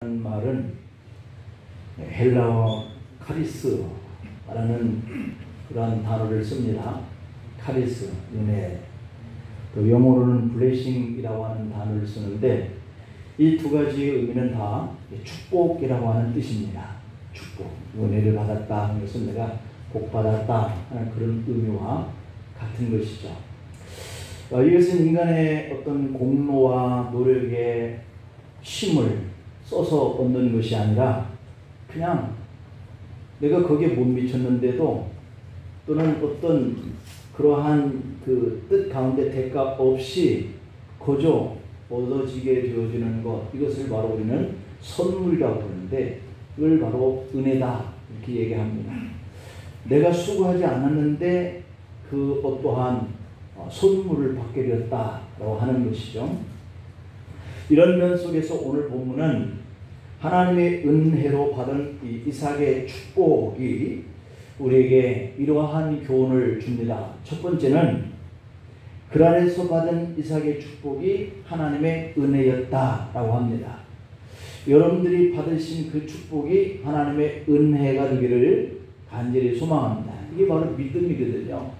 라는 말은 헬라어 카리스라는 그러한 단어를 씁니다. 카리스, 은혜. 또 영어로는 블레싱이라고 하는 단어를 쓰는데 이 두 가지의 의미는 다 축복이라고 하는 뜻입니다. 축복, 은혜를 받았다 하는 것은 내가 복 받았다 하는 그런 의미와 같은 것이죠. 이것은 인간의 어떤 공로와 노력에 힘을 써서 얻는 것이 아니라 그냥 내가 거기에 못 미쳤는데도 또는 어떤 그러한 그 뜻 가운데 대가 없이 거저 얻어지게 되어지는 것, 이것을 바로 우리는 선물이라고 부르는데 이걸 바로 은혜다 이렇게 얘기합니다. 내가 수고하지 않았는데 그 어떠한 선물을 받게 되었다라고 하는 것이죠. 이런 면 속에서 오늘 본문은 하나님의 은혜로 받은 이 이삭의 축복이 우리에게 이러한 교훈을 줍니다. 첫 번째는 그 안에서 받은 이삭의 축복이 하나님의 은혜였다라고 합니다. 여러분들이 받으신 그 축복이 하나님의 은혜가 되기를 간절히 소망합니다. 이게 바로 믿음이거든요.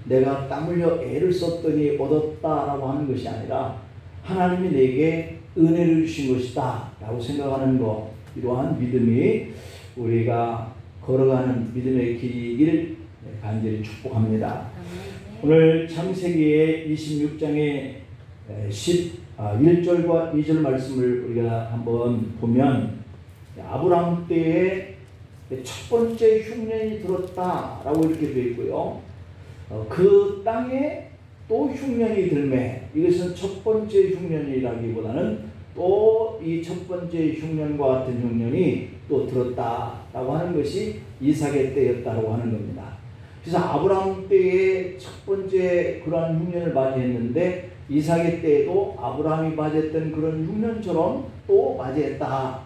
내가 땀 흘려 애를 썼더니 얻었다라고 하는 것이 아니라 하나님이 내게 은혜를 주신 것이다 라고 생각하는 것, 이러한 믿음이 우리가 걸어가는 믿음의 길이길 간절히 축복합니다. 오늘 창세기의 26장의 1절과 2절 말씀을 우리가 한번 보면 아브라함 때에 첫 번째 흉년이 들었다라고 이렇게 되어 있고요. 그 땅에 또 흉년이 들매, 이것은 첫 번째 흉년이라기보다는 또 이 첫 번째 흉년과 같은 흉년이 또 들었다라고 하는 것이 이삭의 때였다라고 하는 겁니다. 그래서 아브라함 때에 첫 번째 그러한 흉년을 맞이했는데 이삭의 때에도 아브라함이 맞이했던 그런 흉년처럼 또 맞이했다.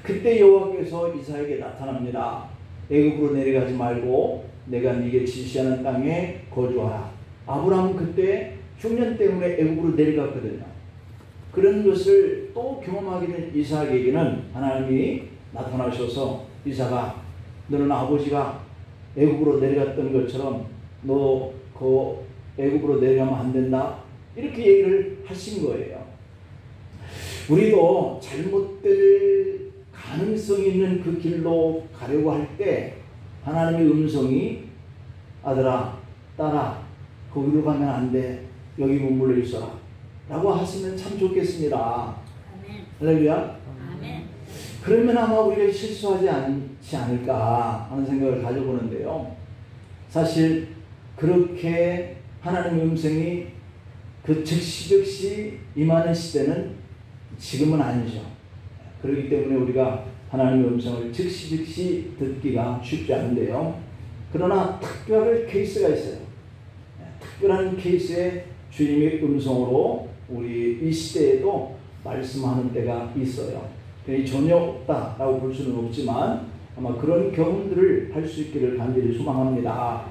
그때 여호와께서 이삭에게 나타납니다. 애굽으로 내려가지 말고 내가 네게 지시하는 땅에 거주하라. 아브라함은 그때 흉년 때문에 애굽으로 내려갔거든요. 그런 것을 또 경험하게 된 이삭에게는 하나님이 나타나셔서 이삭아, 너는 아버지가 애굽으로 내려갔던 것처럼 너 그 애굽으로 내려가면 안 된다, 이렇게 얘기를 하신 거예요. 우리도 잘못될 가능성이 있는 그 길로 가려고 할 때 하나님의 음성이 아들아, 딸아, 거기로 가면 안 돼, 여기 머물러 있어라 라고 하시면 참 좋겠습니다. 할렐루야. 그러면 아마 우리가 실수하지 않지 않을까 하는 생각을 가져보는데요. 사실 그렇게 하나님의 음성이 그 즉시 임하는 시대는 지금은 아니죠. 그렇기 때문에 우리가 하나님의 음성을 즉시 듣기가 쉽지 않은데요. 그러나 특별한 케이스가 있어요. 특별한 케이스에 주님의 음성으로 우리 이 시대에도 말씀하는 때가 있어요. 전혀 없다라고 볼 수는 없지만 아마 그런 경험들을 할 수 있기를 간절히 소망합니다.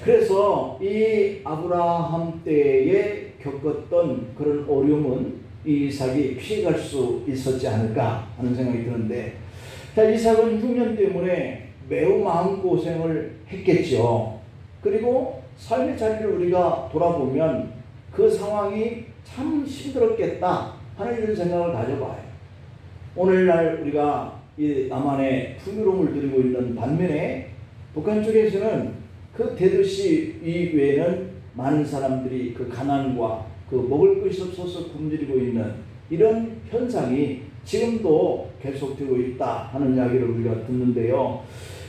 그래서 이 아브라함 때에 겪었던 그런 어려움은 이삭이 피해갈 수 있었지 않을까 하는 생각이 드는데, 자, 이삭은 흉년 때문에 매우 마음고생을 했겠죠. 그리고 삶의 자리를 우리가 돌아보면 그 상황이 참 힘들었겠다 하는 이런 생각을 가져봐요. 오늘날 우리가 이 남한에 풍요로움을 누리고 있는 반면에 북한 쪽에서는 그 대도시 이외에는 많은 사람들이 그 가난과 그 먹을 것이 없어서 굶주리고 있는 이런 현상이 지금도 계속되고 있다 하는 이야기를 우리가 듣는데요.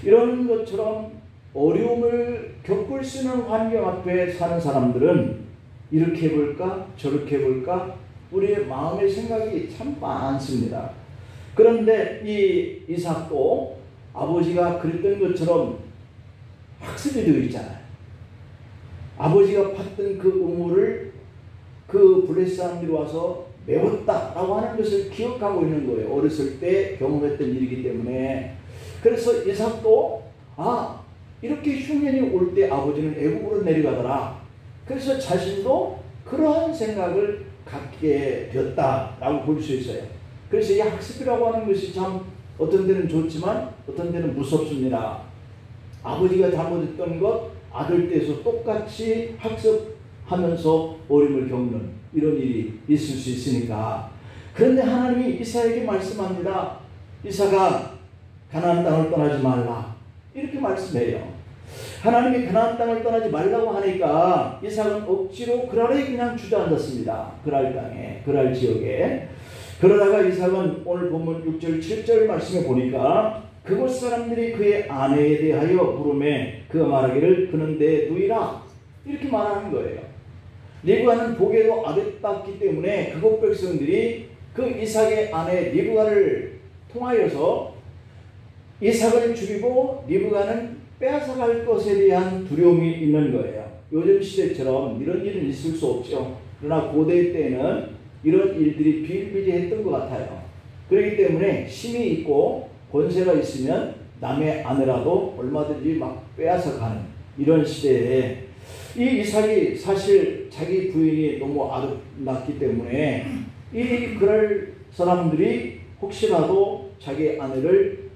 이런 것처럼 어려움을 겪을 수 있는 환경 앞에 사는 사람들은 이렇게 해볼까 저렇게 해볼까 우리의 마음의 생각이 참 많습니다. 그런데 이 이삭도 아버지가 그랬던 것처럼 학습이 되어 있잖아요. 아버지가 팠던 그 우물을 그 블레셋 사람들이 와서 메웠다라고 하는 것을 기억하고 있는 거예요. 어렸을 때 경험했던 일이기 때문에. 그래서 이삭도 이렇게 흉년이 올 때 아버지는 애굽으로 내려가더라. 그래서 자신도 그러한 생각을 갖게 되었다라고 볼 수 있어요. 그래서 이 학습이라고 하는 것이 참 어떤 데는 좋지만 어떤 데는 무섭습니다. 아버지가 잘못했던 것 아들 떼서 똑같이 학습하면서 어려움을 겪는 이런 일이 있을 수 있으니까. 그런데 하나님이 이사에게 말씀합니다. 이사가 가나안 땅을 떠나지 말라 이렇게 말씀해요. 하나님이 가나안 땅을 떠나지 말라고 하니까 이삭은 억지로 그랄에 그냥 주저앉았습니다. 그랄 땅에, 그랄 지역에. 그러다가 이삭은 오늘 본문 6절 7절 말씀에 보니까 그곳 사람들이 그의 아내에 대하여 물음에 그가 말하기를 그는 내 누이라 이렇게 말하는 거예요. 리브가는 보기에도 아름답기 때문에 그곳 백성들이 그 이삭의 아내 리브가를 통하여서 이삭을 죽이고 리브가는 빼앗아갈 것에 대한 두려움이 있는 거예요. 요즘 시대처럼 이런 일은 있을 수 없죠. 그러나 고대 때는 이런 일들이 비일비재했던 것 같아요. 그렇기 때문에 힘이 있고 권세가 있으면 남의 아내라도 얼마든지 막 빼앗아가는 이런 시대에 이 이삭이 사실 자기 부인이 너무 아름답기 때문에 그럴 사람들이 혹시라도 자기 아내를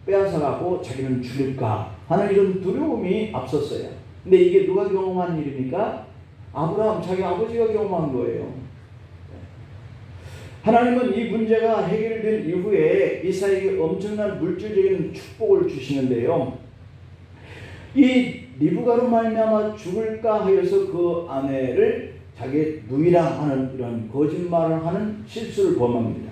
빼앗아가고 자기는 죽일까 하는 이런 두려움이 앞섰어요. 근데 이게 누가 경험한 일입니까? 아브라함, 자기 아버지가 경험한 거예요. 하나님은 이 문제가 해결된 이후에 이삭에게 엄청난 물질적인 축복을 주시는데요. 이 리브가로 말미암아 죽을까 하여서 그 아내를 자기의 누이라 하는 이런 거짓말을 하는 실수를 범합니다.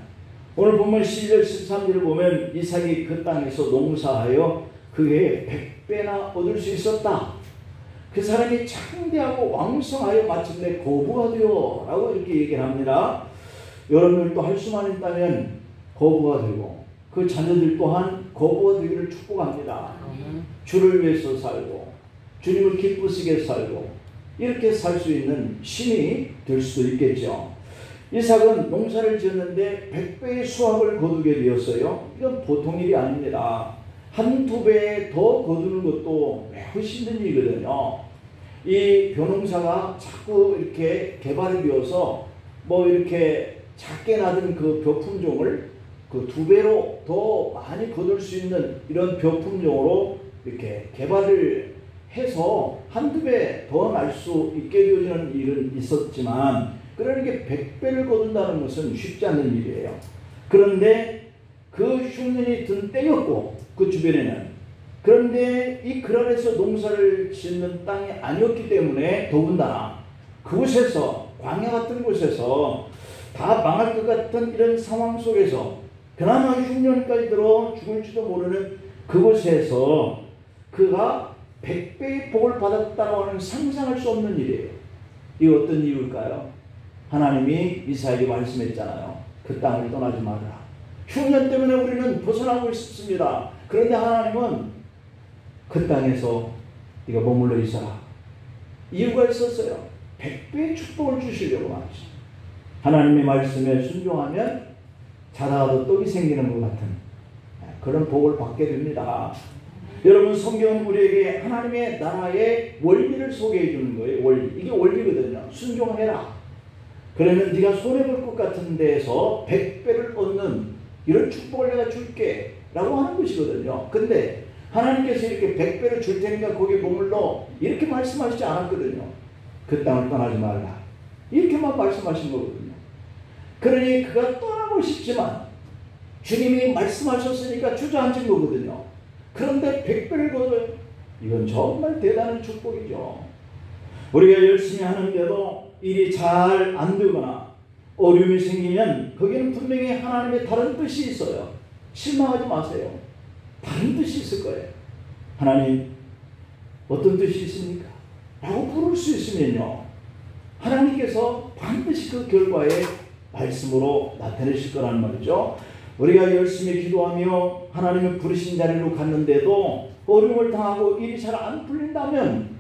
오늘 보면 12절 13절을 보면 이삭이 그 땅에서 농사하여 그의 100배나 얻을 수 있었다. 그 사람이 창대하고 왕성하여 마침내 거부가 되어 라고 이렇게 얘기를 합니다. 여러분들도 할 수만 있다면 거부가 되고 그 자녀들 또한 거부가 되기를 축복합니다. 주를 위해서 살고 주님을 기쁘시게 살고 이렇게 살 수 있는 신이 될 수도 있겠죠. 이삭은 농사를 지었는데 100배의 수확을 거두게 되었어요. 이건 보통 일이 아닙니다. 한두 배 더 거두는 것도 매우 힘든 일이거든요. 이 벼농사가 자꾸 이렇게 개발이 되어서 뭐 이렇게 작게 나던 그 벼 품종을 그 2배로 더 많이 거둘 수 있는 이런 벼 품종으로 이렇게 개발을 해서 한두 배 더 날 수 있게 되어지는 일은 있었지만 그러니까 100배를 거둔다는 것은 쉽지 않은 일이에요. 그런데 그 흉년이 든 때였고 그 주변에는 그런데 이 그랄에서 농사를 짓는 땅이 아니었기 때문에 더군다나 그곳에서 광야 같은 곳에서 다 망할 것 같은 이런 상황 속에서 그나마 흉년까지 들어 죽을지도 모르는 그곳에서 그가 100배의 복을 받았다고 하는 상상할 수 없는 일이에요. 이게 어떤 이유일까요? 하나님이 이삭에게 말씀했잖아요. 그 땅을 떠나지 마라. 흉년 때문에 우리는 벗어나고 싶습니다. 그런데 하나님은 그 땅에서 네가 머물러 있어라. 이유가 있었어요. 100배의 축복을 주시려고 말이죠. 하나님의 말씀에 순종하면 자다가도 떡이 생기는 것 같은 그런 복을 받게 됩니다. 여러분 성경은 우리에게 하나님의 나라의 원리를 소개해 주는 거예요. 원리. 이게 원리거든요. 순종해라. 그러면 네가 손해볼 것 같은 데에서 100배를 얻는 이런 축복을 내가 줄게 라고 하는 것이거든요. 근데 하나님께서 이렇게 100배를 줄 테니까 거기에 머물러 이렇게 말씀하시지 않았거든요. 그 땅을 떠나지 말라. 이렇게만 말씀하신 거거든요. 그러니 그가 떠나고 싶지만 주님이 말씀하셨으니까 주저앉은 거거든요. 그런데 100배를 거둬요. 이건 정말 대단한 축복이죠. 우리가 열심히 하는데도 일이 잘 안 되거나 어려움이 생기면 거기는 분명히 하나님의 다른 뜻이 있어요. 실망하지 마세요. 다른 뜻이 있을 거예요. 하나님 어떤 뜻이 있습니까? 라고 물을 수 있으면요. 하나님께서 반드시 그 결과에 말씀으로 나타내실 거라는 말이죠. 우리가 열심히 기도하며 하나님의 부르신 자리로 갔는데도 어려움을 당하고 일이 잘 안 풀린다면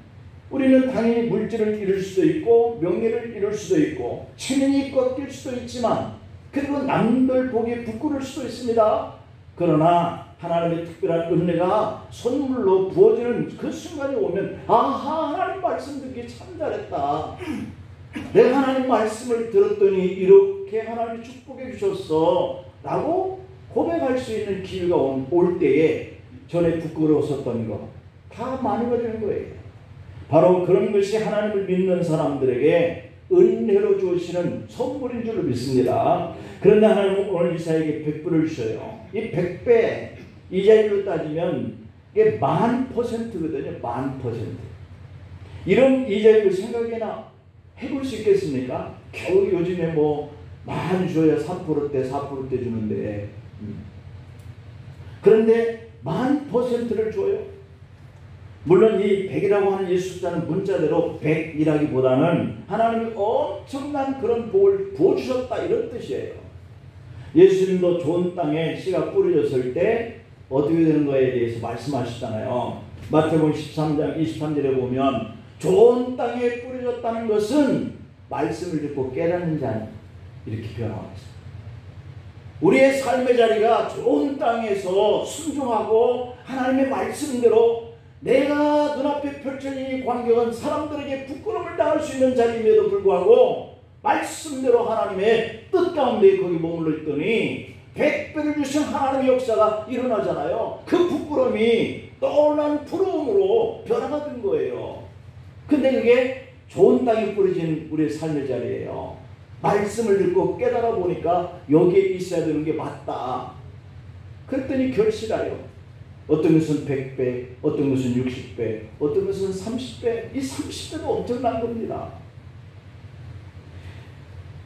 우리는 당연히 물질을 잃을 수도 있고 명예를 잃을 수도 있고 체면이 꺾일 수도 있지만 그리고 남들 보기에 부끄러울 수도 있습니다. 그러나 하나님의 특별한 은혜가 선물로 부어지는 그 순간이 오면 아하 하나님 말씀 듣기 참 잘했다. 내가 하나님 말씀을 들었더니 이렇게 하나님이 축복해 주셨어 라고 고백할 수 있는 기회가 올 때에 전에 부끄러웠었던 거 다 만회가 되는 거예요. 바로 그런 것이 하나님을 믿는 사람들에게 은혜로 주시는 선물인 줄로 믿습니다. 그런데 하나님은 오늘 이사에게 100배를 주셔요. 이 100배 이자율로 따지면 이게 10,000%거든요. 10,000%. 이런 이자율을 생각이나 해볼 수 있겠습니까? 겨우 요즘에 뭐 많이 줘야 3%대 4%대 주는데 그런데 10,000%를 줘요. 물론 이 100이라고 하는 이 숫자는 문자대로 100이라기보다는 하나님이 엄청난 그런 복을 부어주셨다 이런 뜻이에요. 예수님도 좋은 땅에 씨가 뿌려졌을 때 어떻게 되는 거에 대해서 말씀하시잖아요. 마태복음 13장 23절에 보면 좋은 땅에 뿌려졌다는 것은 말씀을 듣고 깨닫는 자니 이렇게 표현하고 있어요. 우리의 삶의 자리가 좋은 땅에서 순종하고 하나님의 말씀대로 내가 눈앞에 펼쳐진 이 광경은 사람들에게 부끄러움을 당할 수 있는 자리임에도 불구하고 말씀대로 하나님의 뜻 가운데 거기 머물러 있더니 100배를 주신 하나님의 역사가 일어나잖아요. 그 부끄러움이 떠오르는 부러움으로 변화가 된 거예요. 근데 그게 좋은 땅에 뿌려진 우리의 삶의 자리예요. 말씀을 듣고 깨달아 보니까 여기에 있어야 되는 게 맞다. 그랬더니 결실하여 어떤 것은 100배, 어떤 것은 60배, 어떤 것은 30배. 이 30배도 엄청난 겁니다.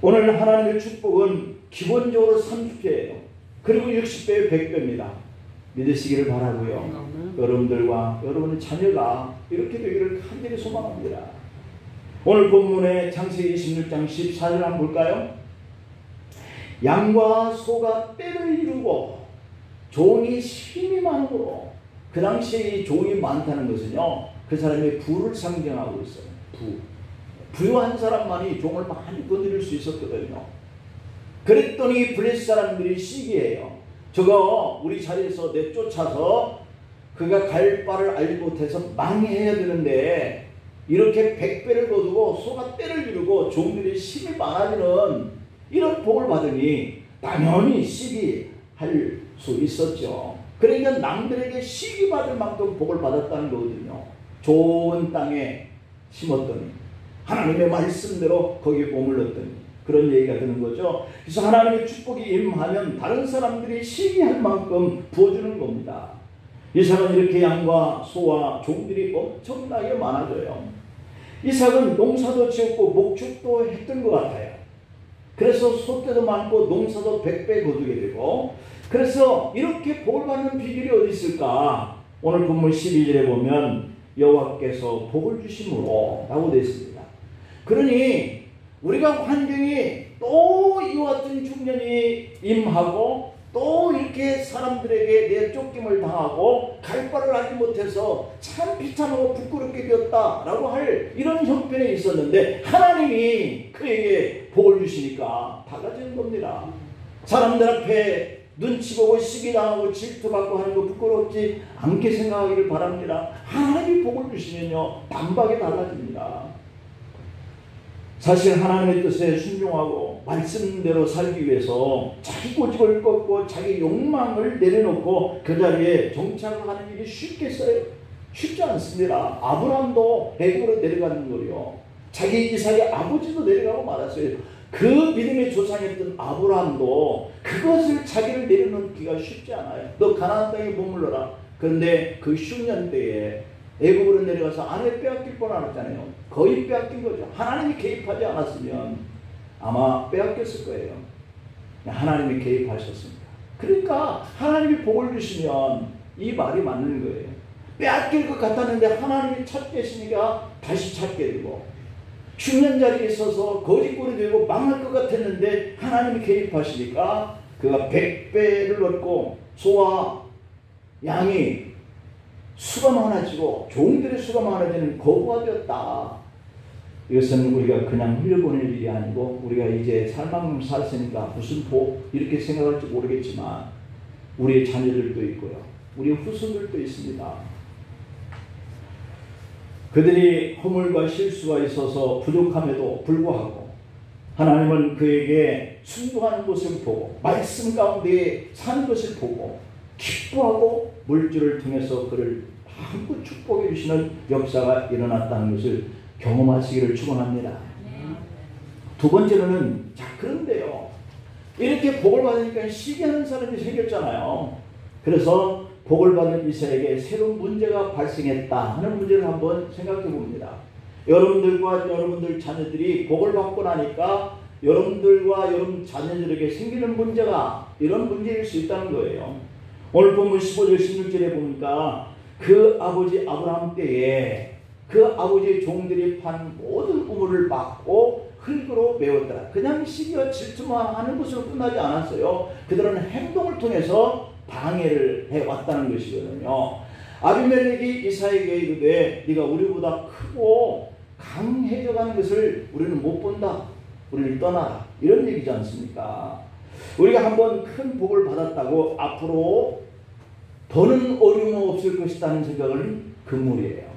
오늘 하나님의 축복은 기본적으로 30배예요. 그리고 60배에 100배입니다. 믿으시기를 바라고요. 여러분들과 여러분의 자녀가 이렇게 되기를 간절히 소망합니다. 오늘 본문의 창세기 26장 14절 한번 볼까요? 양과 소가 때를 이루고 종이 힘이 많으므로, 그 당시에 이 종이 많다는 것은요 그 사람의 부를 상징하고 있어요. 부유한 사람만이 종을 많이 건드릴 수 있었거든요. 그랬더니 블레셋 사람들이 시기해요. 저거 우리 자리에서 내쫓아서 그가 갈 바를 알지 못해서 망해야 되는데 이렇게 100배를 거두고 소가 때를 이루고 종들이 힘이 많아지는 이런 복을 받으니 당연히 시기할 수 있었죠. 그러니까 남들에게 시기받을 만큼 복을 받았다는 거거든요. 좋은 땅에 심었더니 하나님의 말씀대로 거기에 머물렀더니 그런 얘기가 되는 거죠. 그래서 하나님의 축복이 임하면 다른 사람들이 시기할 만큼 부어주는 겁니다. 이삭은 이렇게 양과 소와 종들이 엄청나게 많아져요. 이삭은 농사도 지었고 목축도 했던 것 같아요. 그래서 소떼도 많고 농사도 100배 거두게 되고, 그래서 이렇게 복을 받는 비결이 어디 있을까? 오늘 본문 12절에 보면 여호와께서 복을 주심으로 라고 되어 있습니다. 그러니 우리가 환경이 또 이와 같은 중년이 임하고 또 이렇게 사람들에게 내쫓김을 당하고 갈 바를 알지 못해서 참 비참하고 부끄럽게 되었다라고 할 이런 형편에 있었는데 하나님이 그에게 복을 주시니까 달라지는 겁니다. 사람들 앞에 눈치 보고 시기당하고 질투받고 하는 거 부끄럽지 않게 생각하기를 바랍니다. 하나님이 복을 주시면요 단박에 달라집니다. 사실 하나님의 뜻에 순종하고 말씀대로 살기 위해서 자기 고집을 꺾고 자기 욕망을 내려놓고 그 자리에 정착을 하는 일이 쉽겠어요? 쉽지 않습니다. 아브라함도 애굽으로 내려가는 거요. 자기 이삭의 아버지도 내려가고 말았어요. 그 믿음의 조상이었던 아브라함도 그것을 자기를 내려놓기가 쉽지 않아요. 너 가나안 땅에 머물러라. 그런데 그 흉년 때에 애굽으로 내려가서 아내 빼앗길 뻔하잖아요. 거의 빼앗긴 거죠. 하나님이 개입하지 않았으면 아마 빼앗겼을 거예요. 하나님이 개입하셨습니다. 그러니까 하나님이 복을 주시면 이 말이 맞는 거예요. 빼앗길 것 같았는데 하나님이 찾계시니까 다시 찾게 되고, 흉년 자리에 있어서 거짓골이 되고 망할 것 같았는데 하나님이 개입하시니까 그가 100배를 얻고 소와 양이 수가 많아지고 종들의 수가 많아지는 거부가 되었다. 이것은 우리가 그냥 흘려보낼 일이 아니고 우리가 이제 살만큼 살았으니까 무슨 복 이렇게 생각할지 모르겠지만 우리의 자녀들도 있고요. 우리의 후손들도 있습니다. 그들이 허물과 실수가 있어서 부족함에도 불구하고 하나님은 그에게 순종하는 것을 보고 말씀 가운데 사는 것을 보고 기뻐하고 물질을 통해서 그를 한껏 축복해 주시는 역사가 일어났다는 것을 경험하시기를 축원합니다. 두 번째로는 자 그런데요. 이렇게 복을 받으니까 시기하는 사람이 생겼잖아요. 그래서 복을 받은 이사에게 새로운 문제가 발생했다 하는 문제를 한번 생각해 봅니다. 여러분들과 여러분들 자녀들이 복을 받고 나니까 여러분들과 여러분 자녀들에게 생기는 문제가 이런 문제일 수 있다는 거예요. 오늘 본문 15절 16절에 보니까 그 아버지 아브라함 때에 그 아버지의 종들이 판 모든 우물을 막고 흙으로 메웠더라. 그냥 시기와 질투만 하는 것으로 끝나지 않았어요. 그들은 행동을 통해서 방해를 해왔다는 것이거든요. 아비멜렉이 이사에게 이르되 네가 우리보다 크고 강해져가는 것을 우리는 못 본다. 우리를 떠나라. 이런 얘기지 않습니까? 우리가 한번 큰 복을 받았다고 앞으로 더는 어려움 없을 것이라는 생각은 금물이에요.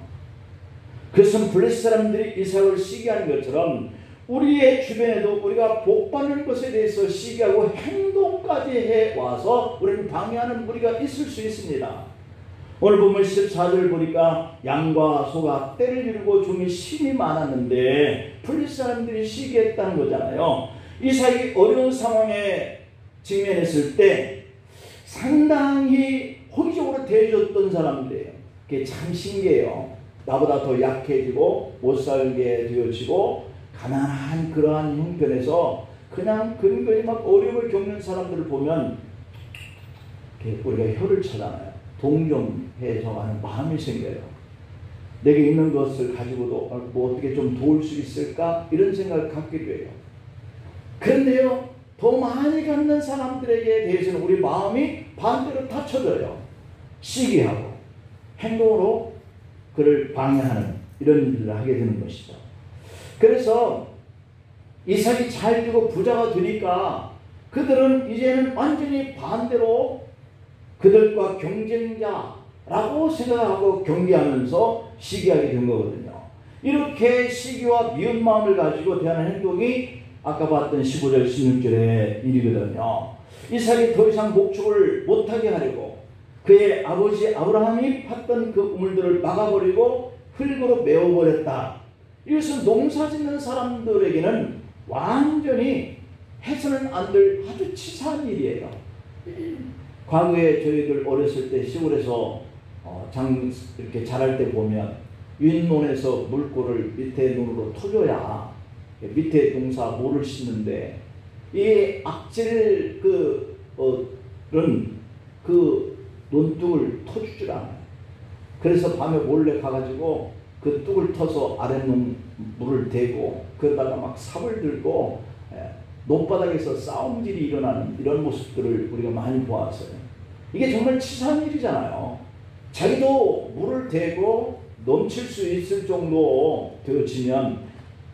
그것은 블레셋 사람들이 이삭을 시기하는 것처럼 우리의 주변에도 우리가 복받는 것에 대해서 시기하고 행동까지 해와서 우리는 방해하는 무리가 있을 수 있습니다. 오늘 보면 14절 보니까 양과 소가 떼를 이루고 종이 심이 많았는데 블레셋 사람들이 시기했다는 거잖아요. 이삭이 어려운 상황에 직면했을 때 상당히 호의적으로 대해줬던 사람들이에요. 그게 참 신기해요. 나보다 더 약해지고 못살게 되어지고 가난한 그러한 형편에서 그냥 근거히 막 어려움을 겪는 사람들을 보면 우리가 혀를 차잖아요. 동정해서 하는 마음이 생겨요. 내게 있는 것을 가지고도 뭐 어떻게 좀 도울 수 있을까? 이런 생각을 갖게 돼요. 그런데요, 더 많이 갖는 사람들에게 대해서는 우리 마음이 반대로 닫혀져요. 시기하고 행동으로 그를 방해하는 이런 일을 하게 되는 것이죠. 그래서 이삭이 잘 되고 부자가 되니까 그들은 이제는 완전히 반대로 그들과 경쟁자라고 생각하고 경계하면서 시기하게 된 거거든요. 이렇게 시기와 미운 마음을 가지고 대하는 행동이 아까 봤던 15절 16절의 일이거든요. 이삭이 더 이상 목축을 못하게 하려고 그의 아버지 아브라함이 팠던 그 우물들을 막아버리고 흙으로 메워버렸다. 이것은 농사 짓는 사람들에게는 완전히 해서는 안 될 아주 치사한 일이에요. 과거에 저희들 어렸을 때 시골에서 이렇게 자랄 때 보면 윗논에서 물꼬를 밑에 논으로 터줘야 밑에 농사 모를 심는데 이 악질 그 논둑을 터주질 않아요. 그래서 밤에 몰래 가가지고 그 뚝을 터서 아랫농 물을 대고 그러다가 막 삽을 들고 논바닥에서 싸움질이 일어나는 이런 모습들을 우리가 많이 보았어요. 이게 정말 치사한 일이잖아요. 자기도 물을 대고 넘칠 수 있을 정도 되어지면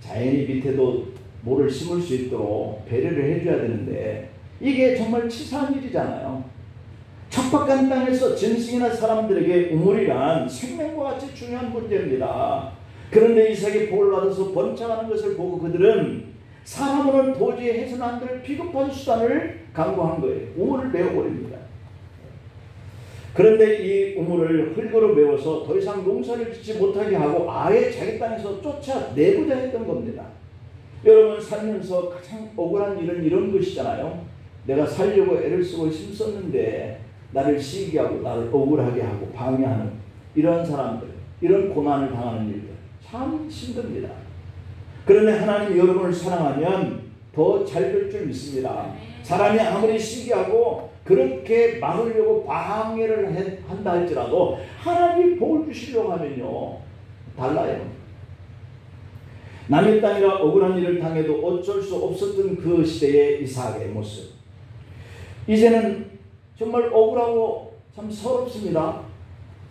자연히 밑에도 모를 심을 수 있도록 배려를 해줘야 되는데 이게 정말 치사한 일이잖아요. 척박한 땅에서 짐승이나 사람들에게 우물이란 생명과 같이 중요한 문제입니다. 그런데 이삭이 복을 받아서 번창하는 것을 보고 그들은 사람으로는 도저히 해서는 안 될 비겁한 수단을 강구한 거예요. 우물을 메워버립니다. 그런데 이 우물을 흙으로 메워서 더 이상 농사를 짓지 못하게 하고 아예 자기 땅에서 쫓아내고자 했던 겁니다. 여러분 살면서 가장 억울한 일은 이런 것이잖아요. 내가 살려고 애를 쓰고 힘썼는데 나를 시기하고 나를 억울하게 하고 방해하는 이런 사람들, 이런 고난을 당하는 일들 참 힘듭니다. 그런데 하나님이 여러분을 사랑하면 더 잘 될 줄 믿습니다. 사람이 아무리 시기하고 그렇게 막으려고 방해를 한다 할지라도 하나님이 복을 주시려고 하면요 달라요. 남의 땅이라 억울한 일을 당해도 어쩔 수 없었던 그 시대의 이삭의 모습, 이제는 정말 억울하고 참 서럽습니다.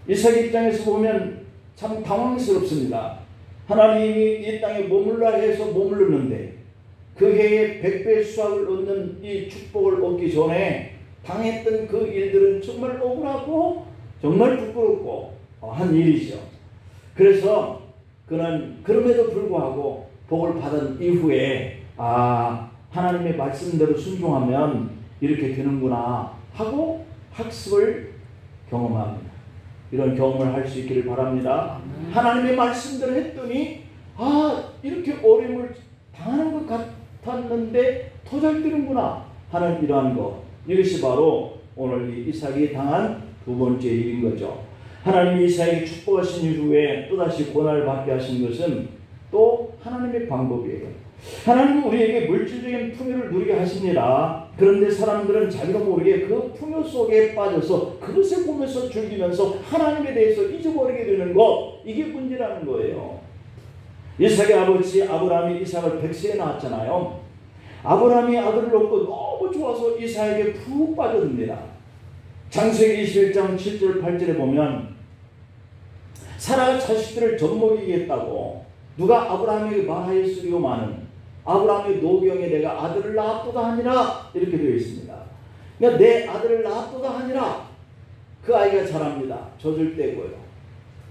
이삭 입장에서 보면 참 당황스럽습니다. 하나님이 이 땅에 머물라 해서 머물렀는데 그 해에 100배 수확을 얻는 이 축복을 얻기 전에 당했던 그 일들은 정말 억울하고 정말 부끄럽고 한 일이죠. 그래서 그는 그럼에도 불구하고 복을 받은 이후에 하나님의 말씀대로 순종하면 이렇게 되는구나 하고 학습을 경험합니다. 이런 경험을 할 수 있기를 바랍니다. 하나님의 말씀대로 했더니 이렇게 어려움을 당하는 것 같았는데 더 잘 되는구나 하는 이러한 것, 이것이 바로 오늘 이 이삭이 당한 두 번째 일인 거죠. 하나님이 이삭에게 축복하신 이후에 또다시 고난을 받게 하신 것은 또 하나님의 방법이에요. 하나님은 우리에게 물질적인 풍요를 누리게 하십니다. 그런데 사람들은 자기도 모르게 그 풍요 속에 빠져서 그것을 보면서 즐기면서 하나님에 대해서 잊어버리게 되는 것, 이게 문제라는 거예요. 이삭의 아버지 아브라함이 이삭을 100세에 낳았잖아요. 아브라함이 아들을 얻고 너무 좋아서 이삭에게 푹 빠져듭니다. 창세기 21장 7절 8절에 보면 사라가 자식들을 젖먹이겠다고 누가 아브라함에게 말하였으리오마는 아브라함의 노경에 내가 아들을 낳았도다 하니라, 이렇게 되어 있습니다. 그러니까 내 아들을 낳았도다 하니라, 그 아이가 자랍니다. 젖을 떼고요.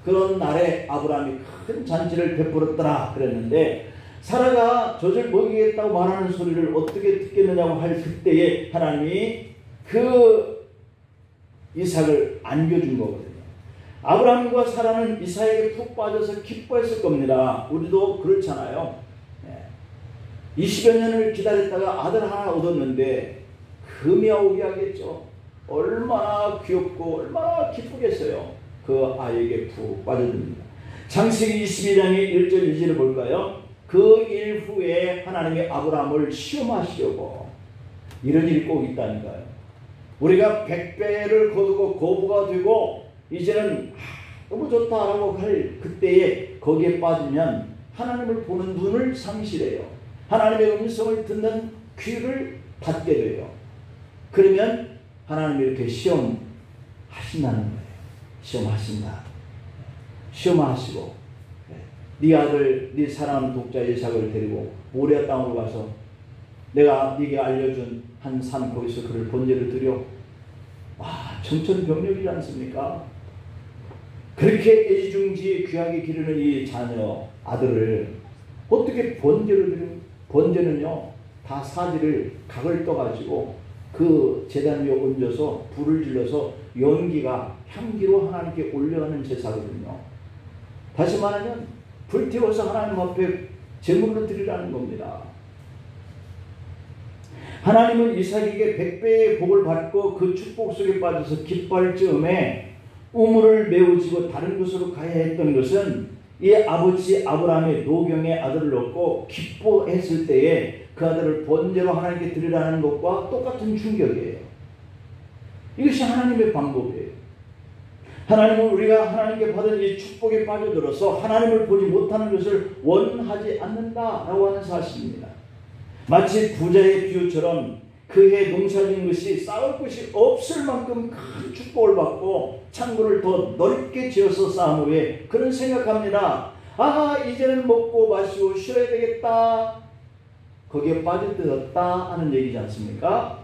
그런 날에 아브라함이 큰 잔치를 베풀었더라 그랬는데, 사라가 젖을 먹이겠다고 말하는 소리를 어떻게 듣겠느냐고 할 그때에 하나님이 그 이삭을 안겨준 거거든요. 아브라함과 사라는 이삭에게 푹 빠져서 기뻐했을 겁니다. 우리도 그렇잖아요. 20여 년을 기다렸다가 아들 하나 얻었는데 금이 오게 하겠죠. 얼마나 귀엽고 얼마나 기쁘겠어요. 그 아이에게 푹 빠져듭니다. 창세기 22장의 1절 2절을 볼까요? 그 일 후에 하나님이 아브라함을 시험하시려고, 이런 일이 꼭 있다니까요. 우리가 100배를 거두고 거부가 되고 이제는 너무 좋다라고 할 그때에 거기에 빠지면 하나님을 보는 눈을 상실해요. 하나님의 음성을 듣는 귀를 닫게 돼요. 그러면 하나님이 이렇게 시험하신다는 거예요. 시험하신다. 시험하시고 네 아들, 네 사랑하는 독자 이삭을 데리고 모리아 땅으로 가서 내가 네게 알려준 한 산 거기서 그를 번제를 드려. 청천벽력이지 않습니까? 그렇게 애지중지 귀하게 기르는 이 자녀 아들을 어떻게 번제를 드려? 번제는요, 다 사지를 각을 떠가지고 그 제단 위에 얹어서 불을 질러서 연기가 향기로 하나님께 올려가는 제사거든요. 다시 말하면 불태워서 하나님 앞에 제물로 드리라는 겁니다. 하나님은 이삭에게 100배의 복을 받고 그 축복 속에 빠져서 기뻐할 즈음에 우물을 메우지고 다른 곳으로 가야 했던 것은 이 아버지 아브라함의 노경의 아들을 얻고 기뻐했을 때에 그 아들을 번제로 하나님께 드리라는 것과 똑같은 충격이에요. 이것이 하나님의 방법이에요. 하나님은 우리가 하나님께 받은 이 축복에 빠져들어서 하나님을 보지 못하는 것을 원하지 않는다라고 하는 사실입니다. 마치 부자의 비유처럼 그해 농사진 것이 쌓을 것이 없을 만큼 큰 축복을 받고 창고를 더 넓게 지어서 쌓은 후에 그는 생각합니다. 이제는 먹고 마시고 쉬어야 되겠다. 거기에 빠져들었다 하는 얘기지 않습니까?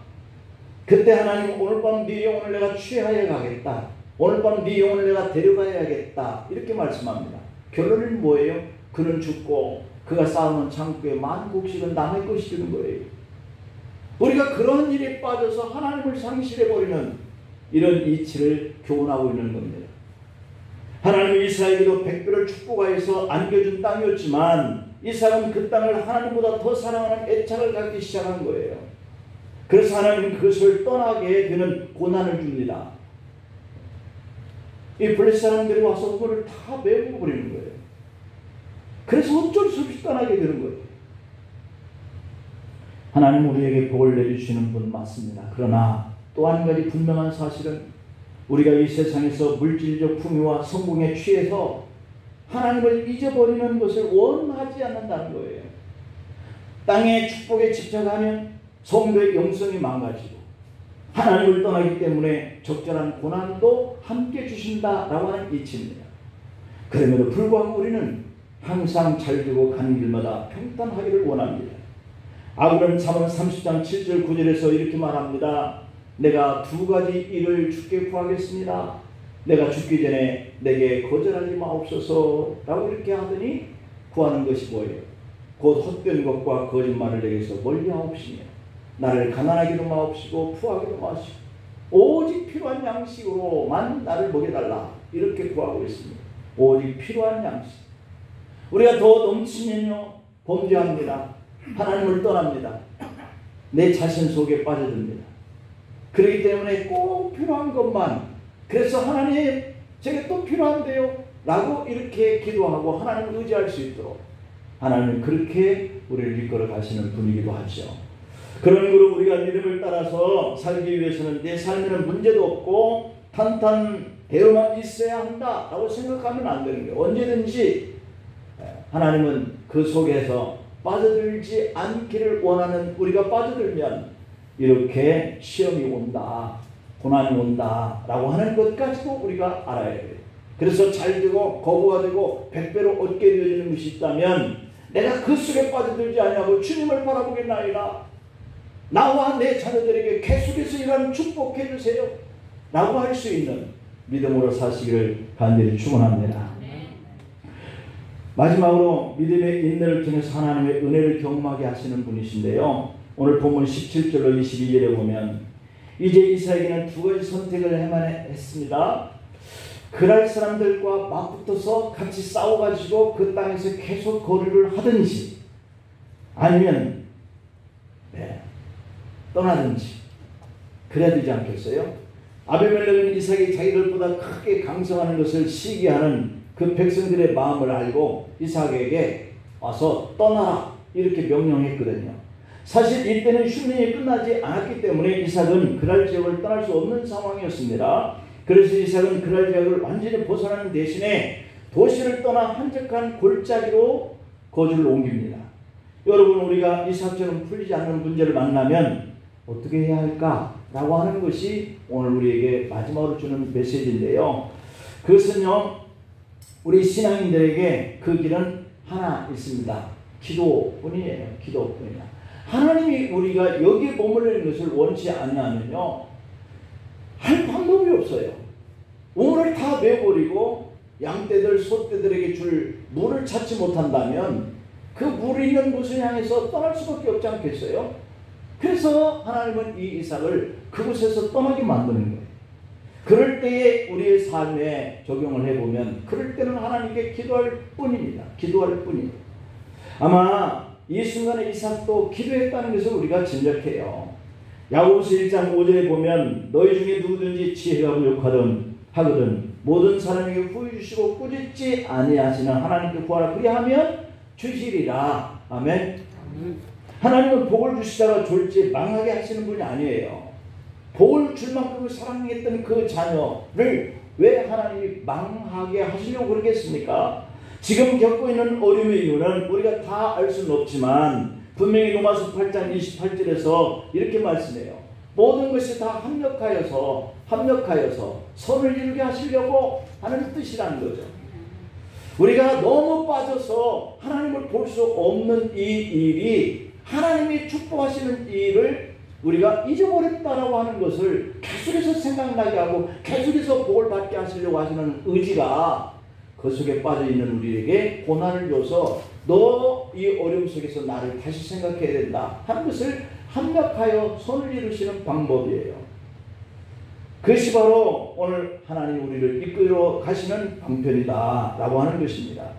그때 하나님 오늘 밤 네 영혼을 내가 취하여 가겠다. 오늘 밤 네 영혼을 내가 데려가야겠다. 이렇게 말씀합니다. 결론은 뭐예요? 그는 죽고 그가 쌓아놓은 창고에 많은 곡식은 남의 것이 되는 거예요. 우리가 그런 일에 빠져서 하나님을 상실해버리는 이런 이치를 교훈하고 있는 겁니다. 하나님은 이삭에게도 100배를 축복하여서 안겨준 땅이었지만 이삭은 그 땅을 하나님보다 더 사랑하는 애착을 갖기 시작한 거예요. 그래서 하나님은 그것을 떠나게 되는 고난을 줍니다. 이 블레셋 사람들이 와서 그거를 다 메워버리는 거예요. 그래서 어쩔 수 없이 떠나게 되는 거예요. 하나님 우리에게 복을 내주시는 분 맞습니다. 그러나 또 한 가지 분명한 사실은 우리가 이 세상에서 물질적 풍요와 성공에 취해서 하나님을 잊어버리는 것을 원하지 않는다는 거예요. 땅의 축복에 집착하면 성도의 영성이 망가지고 하나님을 떠나기 때문에 적절한 고난도 함께 주신다라고 하는 이치입니다. 그럼에도 불구하고 우리는 항상 잘 되고 가는 길마다 평탄하기를 원합니다. 아브라함 잠언 30장 7절 9절에서 이렇게 말합니다. 내가 두 가지 일을 주께 구하겠습니다. 내가 죽기 전에 내게 거절하지 마옵소서 라고 이렇게 하더니 구하는 것이 뭐예요? 곧 헛된 것과 거짓말을 내게서 멀리하옵시며 나를 가난하게도 마옵시고 부하게도 마옵시고 오직 필요한 양식으로만 나를 먹여달라 이렇게 구하고 있습니다. 오직 필요한 양식. 우리가 더 넘치면요 범죄합니다. 하나님을 떠납니다. 내 자신 속에 빠져듭니다. 그렇기 때문에 꼭 필요한 것만, 그래서 하나님 제게 또 필요한데요 라고 이렇게 기도하고 하나님을 의지할 수 있도록 하나님은 그렇게 우리를 이끌어 가시는 분이기도 하죠. 그런 그룹 우리가 믿음을 따라서 살기 위해서는 내 삶에는 문제도 없고 탄탄대로만 있어야 한다 라고 생각하면 안 되는 거예요. 언제든지 하나님은 그 속에서 빠져들지 않기를 원하는, 우리가 빠져들면 이렇게 시험이 온다, 고난이 온다 라고 하는 것까지도 우리가 알아야 돼요. 그래서 잘 되고 거부가 되고 100배로 얻게 되어지는 것이 있다면 내가 그 속에 빠져들지 아니하고 주님을 바라보겠나이다, 나와 내 자녀들에게 계속해서 이런 축복해 주세요 라고 할 수 있는 믿음으로 사시기를 간절히 축원합니다. 마지막으로 믿음의 인내를 통해서 하나님의 은혜를 경험하게 하시는 분이신데요, 오늘 본문 17절로 22절에 보면 이제 이삭에게는 두 가지 선택을 해야만 했습니다. 그랄 사람들과 맞붙어서 같이 싸워가지고 그 땅에서 계속 거류를 하든지 아니면 떠나든지 그래야 되지 않겠어요? 아비멜렉은 이삭이 자기들보다 크게 강성하는 것을 시기하는 그 백성들의 마음을 알고 이삭에게 와서 떠나라 이렇게 명령했거든요. 사실 이때는 휴전이 끝나지 않았기 때문에 이삭은 그랄 지역을 떠날 수 없는 상황이었습니다. 그래서 이삭은 그랄 지역을 완전히 벗어나는 대신에 도시를 떠나 한적한 골짜기로 거주를 옮깁니다. 여러분, 우리가 이삭처럼 풀리지 않는 문제를 만나면 어떻게 해야 할까라고 하는 것이 오늘 우리에게 마지막으로 주는 메시지인데요, 그것은요 우리 신앙인들에게 그 길은 하나 있습니다. 기도뿐이에요. 기도뿐이야. 하나님이 우리가 여기에 머물르는 것을 원치 않냐면요 할 방법이 없어요. 우물을 다 메버리고 양떼들 소떼들에게 줄 물을 찾지 못한다면 그 물이 있는 곳을 향해서 떠날 수밖에 없지 않겠어요? 그래서 하나님은 이 이삭을 그곳에서 떠나게 만드는 거예요. 그럴 때에 우리의 삶에 적용을 해보면 그럴 때는 하나님께 기도할 뿐입니다. 기도할 뿐이에요. 아마 이 순간에 이삭도 기도했다는 것을 우리가 짐작해요. 야고보서 1장 5절에 보면 너희 중에 누구든지 지혜가 부족하든 하거든 모든 사람에게 후히 주시고 꾸짖지 아니하시는 하나님께 구하라 그리하면 주시리라. 아멘. 하나님은 복을 주시다가 졸지 망하게 하시는 분이 아니에요. 복을 줄 만큼 사랑했던 그 자녀를 왜 하나님이 망하게 하시려고 그러겠습니까? 지금 겪고 있는 어려움의 이유는 우리가 다 알 수는 없지만 분명히 로마서 8장 28절에서 이렇게 말씀해요. 모든 것이 다 합력하여서 선을 이루게 하시려고 하는 뜻이라는 거죠. 우리가 너무 빠져서 하나님을 볼 수 없는 이 일이 하나님이 축복하시는 일을 우리가 잊어버렸다라고 하는 것을 계속해서 생각나게 하고 계속해서 복을 받게 하시려고 하시는 의지가 그 속에 빠져있는 우리에게 고난을 줘서 너 이 어려움 속에서 나를 다시 생각해야 된다 하는 것을 합력하여 선을 이루시는 방법이에요. 그것이 바로 오늘 하나님 우리를 이끌어 가시는 방편이다 라고 하는 것입니다.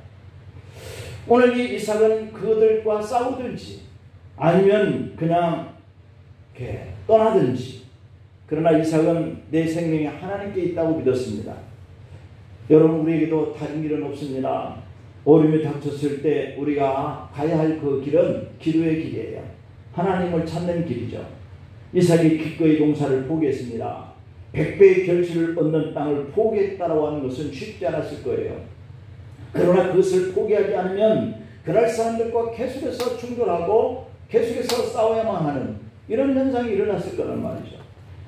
오늘 이 이삭은 그들과 싸우든지 아니면 그냥 이렇게 떠나든지, 그러나 이삭은 내 생명이 하나님께 있다고 믿었습니다. 여러분, 우리에게도 다른 길은 없습니다. 어려움이 닥쳤을 때 우리가 가야 할 그 길은 기도의 길이에요. 하나님을 찾는 길이죠. 이삭이 기꺼이 농사를 포기했습니다. 100배의 결실을 얻는 땅을 포기했다라고 하는 것은 쉽지 않았을 거예요. 그러나 그것을 포기하지 않으면 그날 사람들과 계속해서 충돌하고 계속해서 싸워야만 하는 이런 현상이 일어났을 거란 말이죠.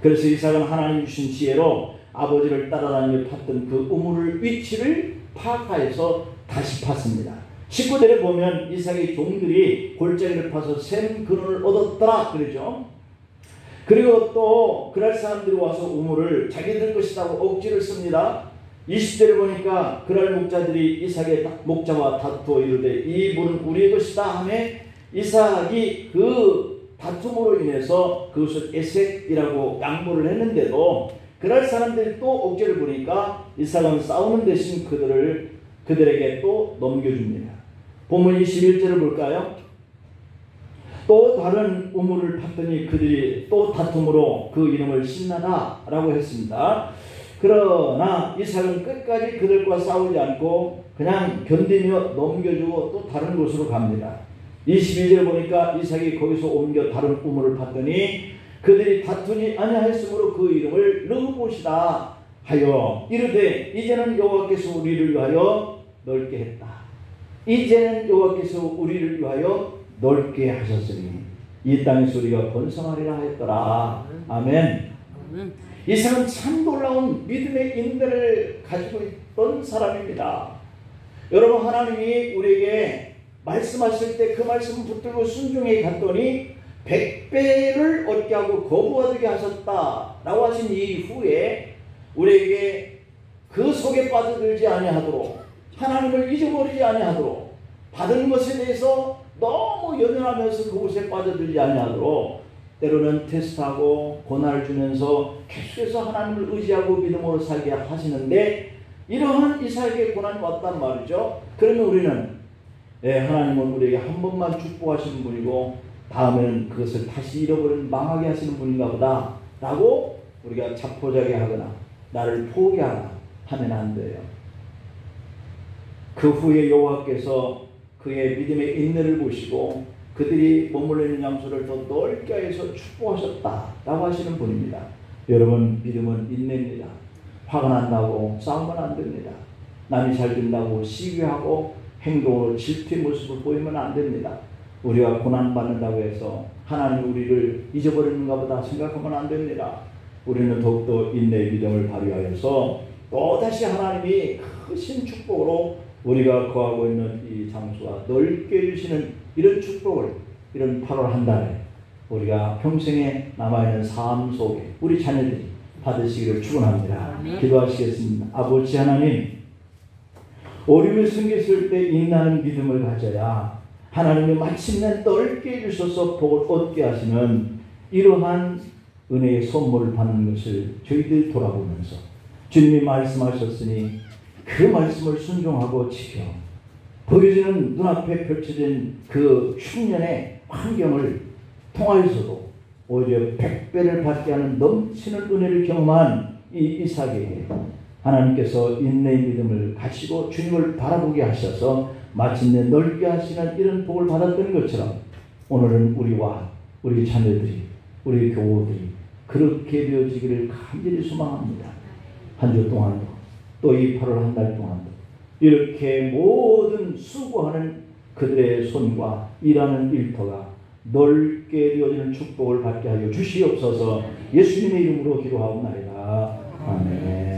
그래서 이삭은 하나님 주신 지혜로 아버지를 따라다니며 팠던 그 우물을 위치를 파악하여서 다시 팠습니다. 19절에 보면 이삭의 종들이 골짜기를 파서 샘 근원을 얻었더라 그러죠. 그리고 또 그날 사람들이 와서 우물을 자기들 것이라고 억지를 씁니다. 20절에 보니까 그날 목자들이 이삭의 목자와 다투어 이르되 이 물은 우리의 것이다 하며 이삭이 그 다툼으로 인해서 그것을 에색이라고 양보를 했는데도 그날 사람들이 또 억지를 부리니까 이삭은 싸우는 대신 그들에게 또 넘겨줍니다. 본문 21절을 볼까요? 또 다른 우물을 팠더니 그들이 또 다툼으로 그 이름을 신나다라고 했습니다. 그러나 이삭은 끝까지 그들과 싸우지 않고 그냥 견디며 넘겨주고 또 다른 곳으로 갑니다. 22절 보니까 이삭이 거기서 옮겨 다른 우물을 팠더니 그들이 다투지 아니하였으므로 그 이름을 르호봇이다 하여 이르되 이제는 여호와께서 우리를 위하여 넓게 했다. 이제는 여호와께서 우리를 위하여 넓게 하셨으니 이 땅에서 우리가 번성하리라 하였더라. 아멘. 이삭은 참 놀라운 믿음의 인내를 가지고 있던 사람입니다. 여러분, 하나님이 우리에게 말씀하실 때 그 말씀을 붙들고 순종해 갔더니 100배를 얻게 하고 거부가 되게 하셨다라고 하신 이후에 우리에게 그 속에 빠져들지 아니하도록, 하나님을 잊어버리지 아니하도록, 받은 것에 대해서 너무 연연하면서 그곳에 빠져들지 아니하도록 때로는 테스트하고 고난을 주면서 계속해서 하나님을 의지하고 믿음으로 살게 하시는데, 이러한 이삭에게 고난이 왔단 말이죠. 그러면 우리는 하나님은 우리에게 한 번만 축복하시는 분이고 다음에는 그것을 다시 잃어버리는 망하게 하시는 분인가 보다 라고 우리가 자포자기 하거나 나를 포기하거나 하면 안 돼요. 그 후에 여호와께서 그의 믿음의 인내를 보시고 그들이 머물러 있는 장소를 더 넓게 해서 축복하셨다라고 하시는 분입니다. 여러분, 믿음은 인내입니다. 화가 난다고 싸우면 안 됩니다. 남이 잘 된다고 시기하고 행동으로 질투의 모습을 보이면 안 됩니다. 우리가 고난받는다고 해서 하나님 우리를 잊어버리는가 보다 생각하면 안 됩니다. 우리는 더욱더 인내의 믿음을 발휘하여서 또다시 하나님이 크신 축복으로 우리가 거하고 있는 이 장소가 넓게 해주시는 이런 축복을, 이런 8월 한 달에 우리가 평생에 남아있는 삶 속에 우리 자녀들이 받으시기를 축원합니다. 기도하시겠습니다. 아버지 하나님, 어려움이 생겼을 때 인내하는 믿음을 가져야 하나님이 마침내 넓게 해주셔서 복을 얻게 하시는 이러한 은혜의 선물을 받는 것을 저희들 돌아보면서 주님이 말씀하셨으니 그 말씀을 순종하고 지켜 보여지는 눈앞에 펼쳐진 그 흉년의 환경을 통하여서도 오히려 100배를 받게 하는 넘치는 은혜를 경험한 이 이삭에게 하나님께서 인내의 믿음을 가지고 주님을 바라보게 하셔서 마침내 넓게 하시는 이런 복을 받았던 것처럼 오늘은 우리와 우리 자녀들이, 우리 교우들이 그렇게 되어지기를 간절히 소망합니다. 한 주 동안도 또 이 8월 한 달 동안도 이렇게 모든 수고하는 그들의 손과 일하는 일터가 넓게 되어지는 축복을 받게 하여 주시옵소서. 예수님의 이름으로 기도하옵나이다. 아멘.